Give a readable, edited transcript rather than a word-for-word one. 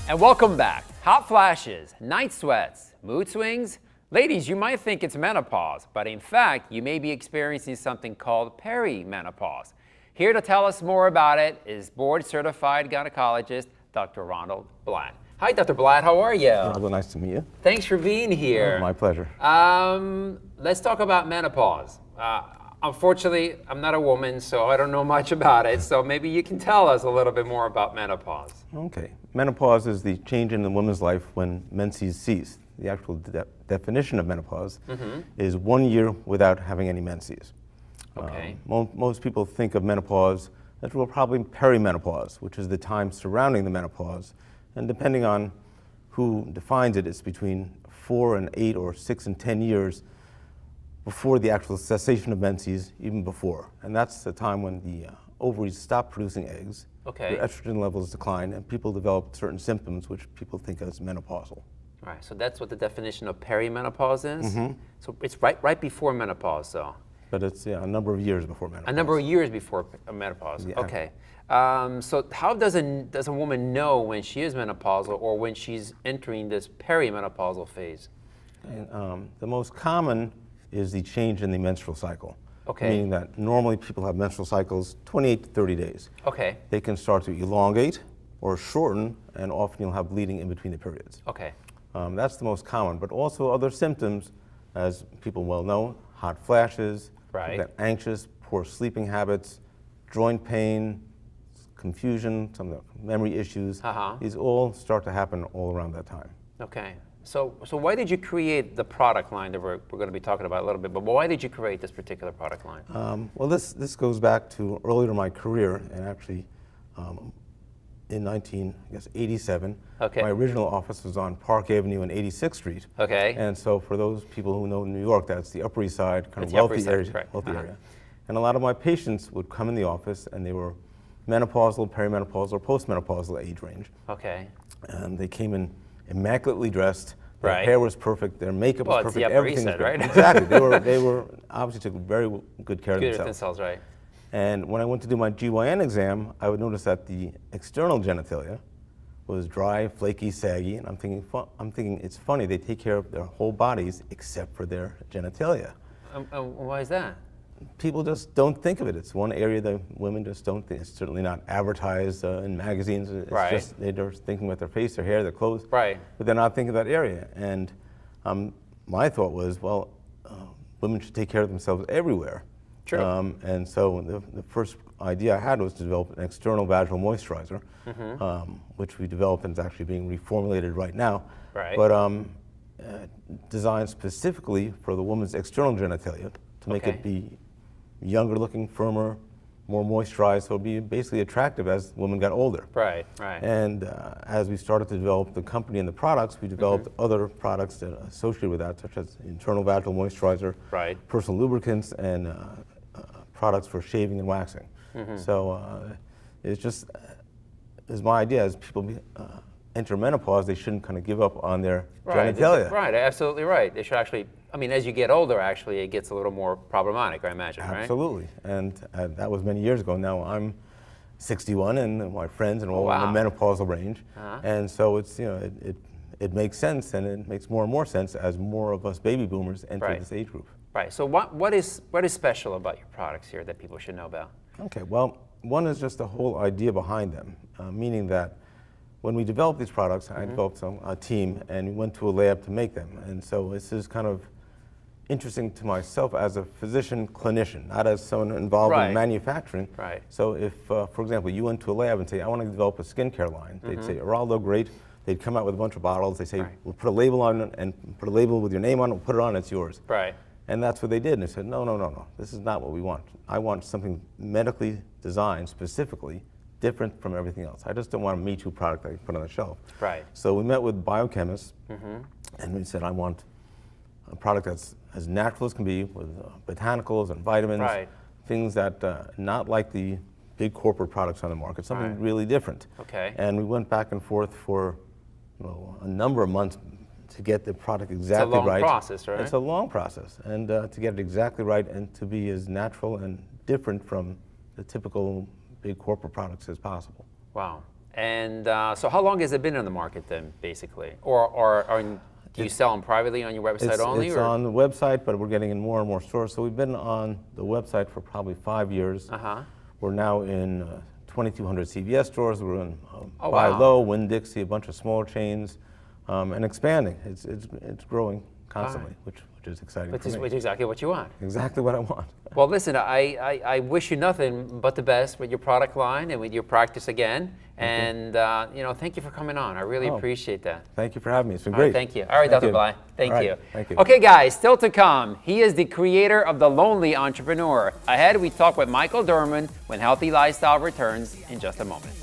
And welcome back. Hot flashes, night sweats, mood swings. Ladies, you might think it's menopause, but in fact, you may be experiencing something called peri-menopause. Here to tell us more about it is board-certified gynecologist, Dr. Ronald Blatt. Hi, Dr. Blatt, how are you? Eraldo, nice to meet you. Thanks for being here. Oh, my pleasure. Let's talk about menopause. Unfortunately, I'm not a woman, so I don't know much about it, so maybe you can tell us a little bit more about menopause. Okay. Menopause is the change in a woman's life when menses cease. The actual definition of menopause is 1 year without having any menses. Okay. Most people think of menopause as well, probably perimenopause, which is the time surrounding the menopause. And depending on who defines it, it's between 4 and 8 or 6 and 10 years before the actual cessation of menses, even before. And that's the time when the ovaries stop producing eggs, Okay. their estrogen levels decline, and people develop certain symptoms which people think of as menopausal. All right, so that's what the definition of perimenopause is? So it's right before menopause, though. But it's a number of years before menopause. A number of years before menopause. Yeah. Okay. So how does a woman know when she is menopausal or when she's entering this perimenopausal phase? And, the most common is the change in the menstrual cycle. Okay. Meaning that normally people have menstrual cycles 28 to 30 days. Okay. They can start to elongate or shorten, and often you'll have bleeding in between the periods. Okay. That's the most common, but also other symptoms, as people well know, hot flashes, Right. you've got anxious, poor sleeping habits, joint pain, confusion, some of the memory issues. These all start to happen all around that time. Okay. So why did you create the product line that we're going to be talking about a little bit, but why did you create this particular product line? Well, this goes back to earlier in my career, and actually in 1987, Okay. my original office was on Park Avenue and 86th Street. Okay. And so for those people who know New York, that's the Upper East Side, kind It's of the Upper wealthy East Side, area. correct. Wealthy area. And a lot of my patients would come in the office, and they were menopausal, perimenopausal, or postmenopausal age range. Okay. And they came in immaculately dressed. Their Right. hair was perfect. Their makeup Well, was it's perfect. the Upper Everything East was Side, great. right? Exactly. They were obviously took very good care of Good themselves. themselves, right? And when I went to do my GYN exam, I would notice that the external genitalia was dry, flaky, saggy, and I'm thinking it's funny. They take care of their whole bodies except for their genitalia. Why is that? People just don't think of it. It's one area that women just don't think. It's certainly not advertised in magazines. It's Right. just they're just thinking about their face, their hair, their clothes. Right. But they're not thinking of that area. And my thought was, well, women should take care of themselves everywhere. True. And so the first idea I had was to develop an external vaginal moisturizer, which we developed and is actually being reformulated right now. Right. But designed specifically for the woman's external genitalia to make it be younger looking, firmer, more moisturized, so it'd be basically attractive as women got older. Right, right. And as we started to develop the company and the products, we developed other products that are associated with that, such as internal vaginal moisturizer, Right. personal lubricants, and products for shaving and waxing. So it's just, it's my idea, as people enter menopause, they shouldn't kind of give up on their genitalia. Right, absolutely right. They should actually, I mean, as you get older, actually, it gets a little more problematic, I imagine, right? Absolutely. And that was many years ago. Now I'm 61, and my friends are all in the menopausal range. And so it's, it makes sense, and it makes more and more sense as more of us baby boomers enter this age group. Right. So what is special about your products here that people should know about? Okay. Well, one is just the whole idea behind them, meaning that when we developed these products, I developed a team, and we went to a lab to make them. And so this is kind of interesting to myself as a physician clinician, not as someone involved in manufacturing. Right. So if, for example, you went to a lab and say, I want to develop a skincare line, they'd say, Eraldo, great. They'd come out with a bunch of bottles. They say, we'll put a label on it and put a label with your name on it, we'll put it on, it's yours. Right. And that's what they did. And they said, no, this is not what we want. I want something medically designed specifically, different from everything else. I just don't want a Me Too product that I put on the shelf. Right. So we met with biochemists, and we said, I want a product that's as natural as can be, with botanicals and vitamins, things that not like the big corporate products on the market, something really different. Okay. And we went back and forth for a number of months to get the product exactly right. It's a long process, right? It's a long process, and to get it exactly right and to be as natural and different from the typical big corporate products as possible. Wow. And so how long has it been on the market then, basically? Or do you sell them privately on your website only? It's or? on the website, but we're getting in more and more stores. So we've been on the website for probably 5 years. We're now in 2,200 CVS stores. We're in Buy Low, Winn-Dixie, a bunch of smaller chains, and expanding. It's growing constantly, which is exciting for me. Which is exactly what you want. Exactly what I want. Well, listen, I wish you nothing but the best with your product line and with your practice again. And thank you for coming on. I really appreciate that. Thank you for having me. It's been All right, great. thank you. All right, Dr. Blatt. Thank you. Thank you. Okay, guys, still to come. He is the creator of The Lonely Entrepreneur. Ahead, we talk with Michael Durman when Healthy Lifestyle returns in just a moment.